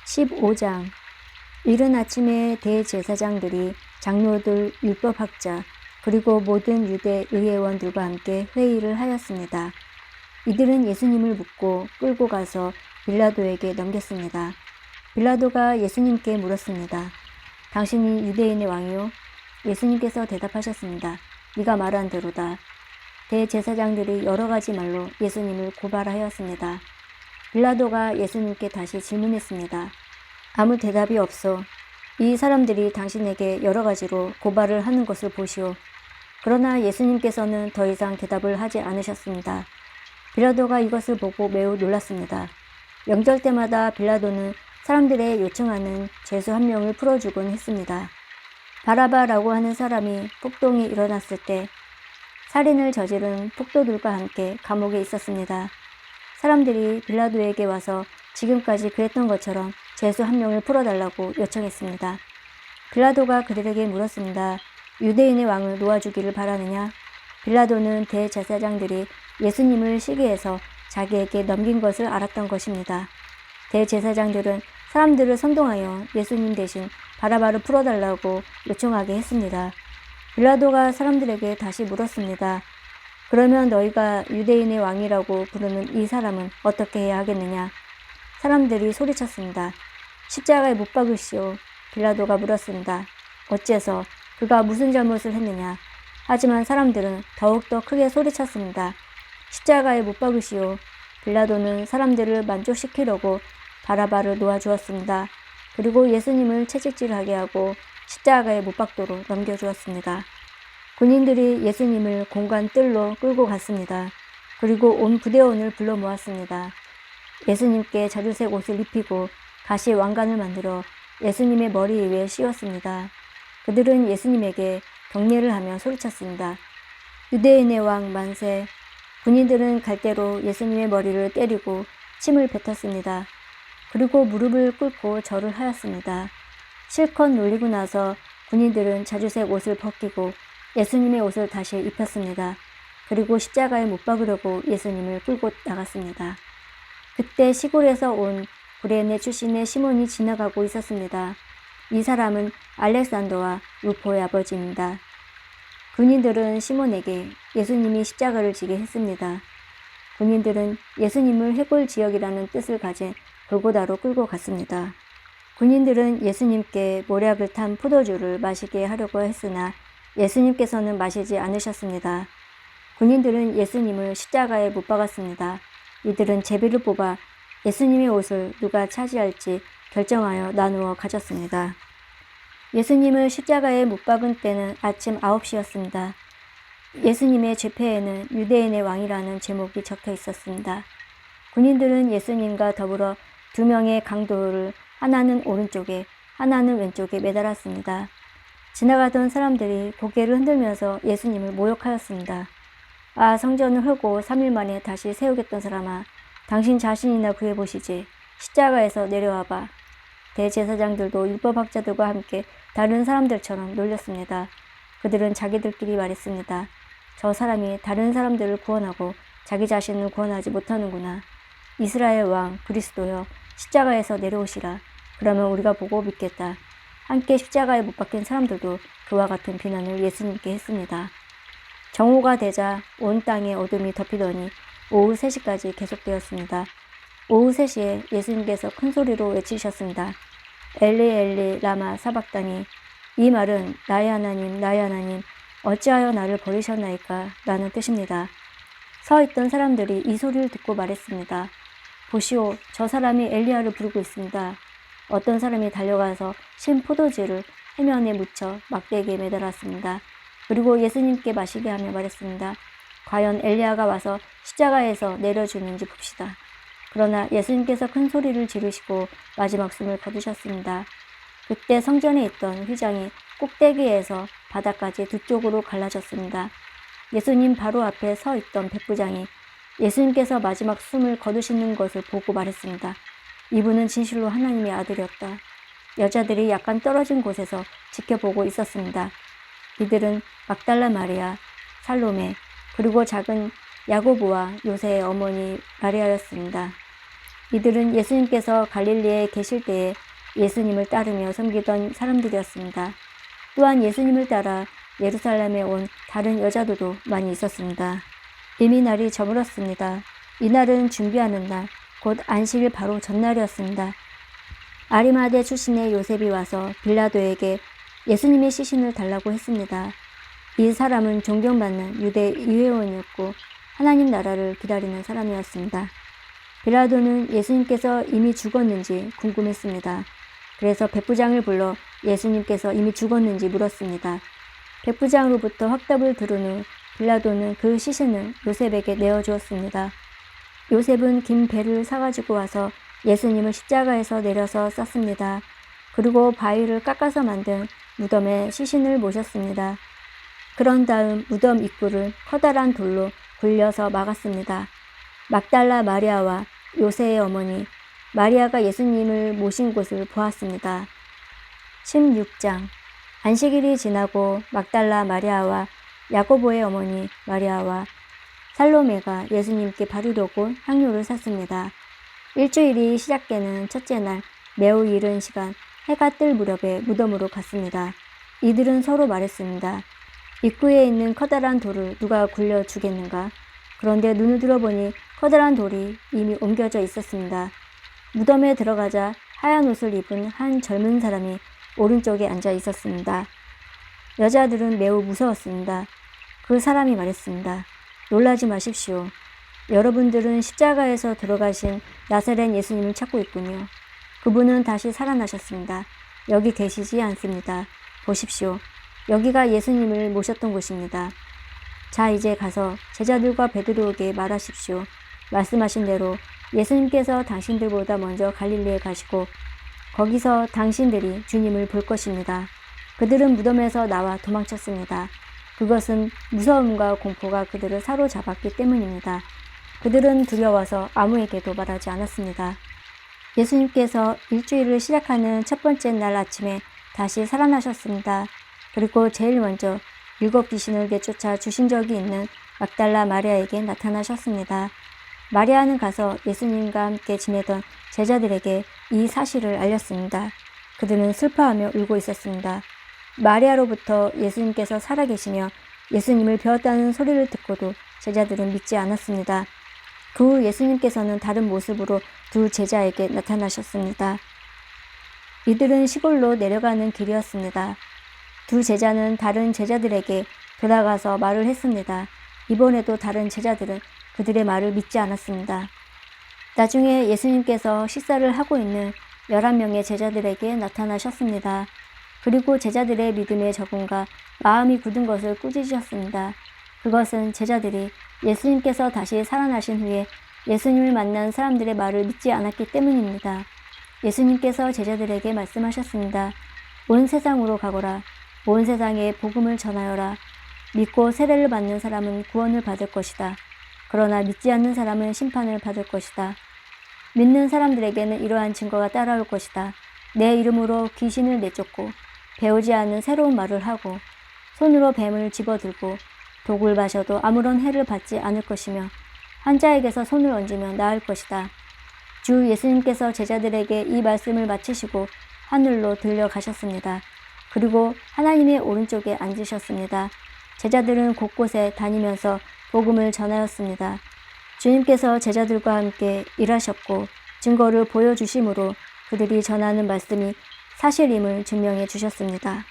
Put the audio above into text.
15장. 이른 아침에 대제사장들이 장로들, 율법학자, 그리고 모든 유대 의회원들과 함께 회의를 하였습니다. 이들은 예수님을 묻고 끌고 가서 빌라도에게 넘겼습니다. 빌라도가 예수님께 물었습니다. 당신이 유대인의 왕이요? 예수님께서 대답하셨습니다. 네가 말한 대로다. 대제사장들이 여러 가지 말로 예수님을 고발하였습니다. 빌라도가 예수님께 다시 질문했습니다. 아무 대답이 없어. 이 사람들이 당신에게 여러 가지로 고발을 하는 것을 보시오. 그러나 예수님께서는 더 이상 대답을 하지 않으셨습니다. 빌라도가 이것을 보고 매우 놀랐습니다. 명절 때마다 빌라도는 사람들의 요청하는 죄수 한 명을 풀어주곤 했습니다. 바라바라고 하는 사람이 폭동이 일어났을 때 살인을 저지른 폭도들과 함께 감옥에 있었습니다. 사람들이 빌라도에게 와서 지금까지 그랬던 것처럼 죄수 한 명을 풀어달라고 요청했습니다. 빌라도가 그들에게 물었습니다. 유대인의 왕을 놓아주기를 바라느냐? 빌라도는 대제사장들이 예수님을 시기해서 자기에게 넘긴 것을 알았던 것입니다. 대제사장들은 사람들을 선동하여 예수님 대신 바라바를 풀어달라고 요청하게 했습니다. 빌라도가 사람들에게 다시 물었습니다. 그러면 너희가 유대인의 왕이라고 부르는 이 사람은 어떻게 해야 하겠느냐? 사람들이 소리쳤습니다. 십자가에 못 박으시오. 빌라도가 물었습니다. 어째서? 그가 무슨 잘못을 했느냐? 하지만 사람들은 더욱더 크게 소리쳤습니다. 십자가에 못 박으시오. 빌라도는 사람들을 만족시키려고 바라바를 놓아주었습니다. 그리고 예수님을 채찍질하게 하고 십자가에 못 박도록 넘겨주었습니다. 군인들이 예수님을 공간 뜰로 끌고 갔습니다. 그리고 온 부대원을 불러 모았습니다. 예수님께 자주색 옷을 입히고 가시 왕관을 만들어 예수님의 머리 위에 씌웠습니다. 그들은 예수님에게 경례를 하며 소리쳤습니다. 유대인의 왕 만세. 군인들은 갈대로 예수님의 머리를 때리고 침을 뱉었습니다. 그리고 무릎을 꿇고 절을 하였습니다. 실컷 놀리고 나서 군인들은 자주색 옷을 벗기고 예수님의 옷을 다시 입혔습니다. 그리고 십자가에 못 박으려고 예수님을 끌고 나갔습니다. 그때 시골에서 온 구레네 출신의 시몬이 지나가고 있었습니다. 이 사람은 알렉산더와 루포의 아버지입니다. 군인들은 시몬에게 예수님이 십자가를 지게 했습니다. 군인들은 예수님을 해골 지역이라는 뜻을 가진 골고다로 끌고 갔습니다. 군인들은 예수님께 모략을 탄 포도주를 마시게 하려고 했으나 예수님께서는 마시지 않으셨습니다. 군인들은 예수님을 십자가에 못 박았습니다. 이들은 제비를 뽑아 예수님의 옷을 누가 차지할지 결정하여 나누어 가졌습니다. 예수님을 십자가에 못 박은 때는 아침 9시였습니다. 예수님의 죄패에는 유대인의 왕이라는 제목이 적혀 있었습니다. 군인들은 예수님과 더불어 두 명의 강도를 하나는 오른쪽에 하나는 왼쪽에 매달았습니다. 지나가던 사람들이 고개를 흔들면서 예수님을 모욕하였습니다. 아, 성전을 헐고 3일 만에 다시 세우겠던 사람아, 당신 자신이나 구해보시지. 십자가에서 내려와봐. 대제사장들도 율법학자들과 함께 다른 사람들처럼 놀렸습니다. 그들은 자기들끼리 말했습니다. 저 사람이 다른 사람들을 구원하고 자기 자신을 구원하지 못하는구나. 이스라엘 왕 그리스도여, 십자가에서 내려오시라. 그러면 우리가 보고 믿겠다. 함께 십자가에 못 박힌 사람들도 그와 같은 비난을 예수님께 했습니다. 정오가 되자 온 땅에 어둠이 덮이더니 오후 3시까지 계속되었습니다. 오후 3시에 예수님께서 큰 소리로 외치셨습니다. 엘리 엘리 라마 사박다니. 이 말은 나의 하나님 어찌하여 나를 버리셨나이까 라는 뜻입니다. 서 있던 사람들이 이 소리를 듣고 말했습니다. 보시오, 저 사람이 엘리야를 부르고 있습니다. 어떤 사람이 달려가서 신 포도주를 해면에 묻혀 막대기에 매달았습니다. 그리고 예수님께 마시게 하며 말했습니다. 과연 엘리야가 와서 십자가에서 내려주는지 봅시다. 그러나 예수님께서 큰 소리를 지르시고 마지막 숨을 거두셨습니다. 그때 성전에 있던 휘장이 꼭대기에서 바닥까지 두 쪽으로 갈라졌습니다. 예수님 바로 앞에 서 있던 백부장이 예수님께서 마지막 숨을 거두시는 것을 보고 말했습니다. 이분은 진실로 하나님의 아들이었다. 여자들이 약간 떨어진 곳에서 지켜보고 있었습니다. 이들은 막달라 마리아, 살로메, 그리고 작은 야고보와 요새의 어머니 마리아였습니다. 이들은 예수님께서 갈릴리에 계실 때에 예수님을 따르며 섬기던 사람들이었습니다. 또한 예수님을 따라 예루살렘에 온 다른 여자들도 많이 있었습니다. 이미 날이 저물었습니다. 이날은 준비하는 날, 곧 안식일 바로 전날이었습니다. 아리마대 출신의 요셉이 와서 빌라도에게 예수님의 시신을 달라고 했습니다. 이 사람은 존경받는 유대 의회원이었고 하나님 나라를 기다리는 사람이었습니다. 빌라도는 예수님께서 이미 죽었는지 궁금했습니다. 그래서 백부장을 불러 예수님께서 이미 죽었는지 물었습니다. 백부장으로부터 확답을 들은 후 빌라도는 그 시신을 요셉에게 내어주었습니다. 요셉은 긴 배를 사가지고 와서 예수님을 십자가에서 내려서 쌌습니다. 그리고 바위를 깎아서 만든 무덤에 시신을 모셨습니다. 그런 다음 무덤 입구를 커다란 돌로 굴려서 막았습니다. 막달라 마리아와 요새의 어머니 마리아가 예수님을 모신 곳을 보았습니다. 16장 안식일이 지나고 막달라 마리아와 야고보의 어머니 마리아와 살로메가 예수님께 바르려고 향료를 샀습니다. 일주일이 시작되는 첫째 날 매우 이른 시간 해가 뜰 무렵에 무덤으로 갔습니다. 이들은 서로 말했습니다. 입구에 있는 커다란 돌을 누가 굴려주겠는가? 그런데 눈을 들어보니 커다란 돌이 이미 옮겨져 있었습니다. 무덤에 들어가자 하얀 옷을 입은 한 젊은 사람이 오른쪽에 앉아 있었습니다. 여자들은 매우 무서웠습니다. 그 사람이 말했습니다. 놀라지 마십시오. 여러분들은 십자가에서 들어가신 나사렛 예수님을 찾고 있군요. 그분은 다시 살아나셨습니다. 여기 계시지 않습니다. 보십시오. 여기가 예수님을 모셨던 곳입니다. 자, 이제 가서 제자들과 베드로에게 말하십시오. 말씀하신 대로 예수님께서 당신들보다 먼저 갈릴리에 가시고 거기서 당신들이 주님을 볼 것입니다. 그들은 무덤에서 나와 도망쳤습니다. 그것은 무서움과 공포가 그들을 사로잡았기 때문입니다. 그들은 두려워서 아무에게도 말하지 않았습니다. 예수님께서 일주일을 시작하는 첫 번째 날 아침에 다시 살아나셨습니다. 그리고 제일 먼저 7 귀신을 내쫓아 주신 적이 있는 막달라 마리아에게 나타나셨습니다. 마리아는 가서 예수님과 함께 지내던 제자들에게 이 사실을 알렸습니다. 그들은 슬퍼하며 울고 있었습니다. 마리아로부터 예수님께서 살아계시며 예수님을 배웠다는 소리를 듣고도 제자들은 믿지 않았습니다. 그 후 예수님께서는 다른 모습으로 두 제자에게 나타나셨습니다. 이들은 시골로 내려가는 길이었습니다. 두 제자는 다른 제자들에게 돌아가서 말을 했습니다. 이번에도 다른 제자들은 그들의 말을 믿지 않았습니다. 나중에 예수님께서 식사를 하고 있는 11명의 제자들에게 나타나셨습니다. 그리고 제자들의 믿음의 적응과 마음이 굳은 것을 꾸짖으셨습니다. 그것은 제자들이 예수님께서 다시 살아나신 후에 예수님을 만난 사람들의 말을 믿지 않았기 때문입니다. 예수님께서 제자들에게 말씀하셨습니다. 온 세상으로 가거라. 온 세상에 복음을 전하여라. 믿고 세례를 받는 사람은 구원을 받을 것이다. 그러나 믿지 않는 사람은 심판을 받을 것이다. 믿는 사람들에게는 이러한 증거가 따라올 것이다. 내 이름으로 귀신을 내쫓고 배우지 않은 새로운 말을 하고 손으로 뱀을 집어들고 독을 마셔도 아무런 해를 받지 않을 것이며 환자에게서 손을 얹으면 나을 것이다. 주 예수님께서 제자들에게 이 말씀을 마치시고 하늘로 들려가셨습니다. 그리고 하나님의 오른쪽에 앉으셨습니다. 제자들은 곳곳에 다니면서 복음을 전하였습니다. 주님께서 제자들과 함께 일하셨고 증거를 보여주심으로 그들이 전하는 말씀이 사실임을 증명해 주셨습니다.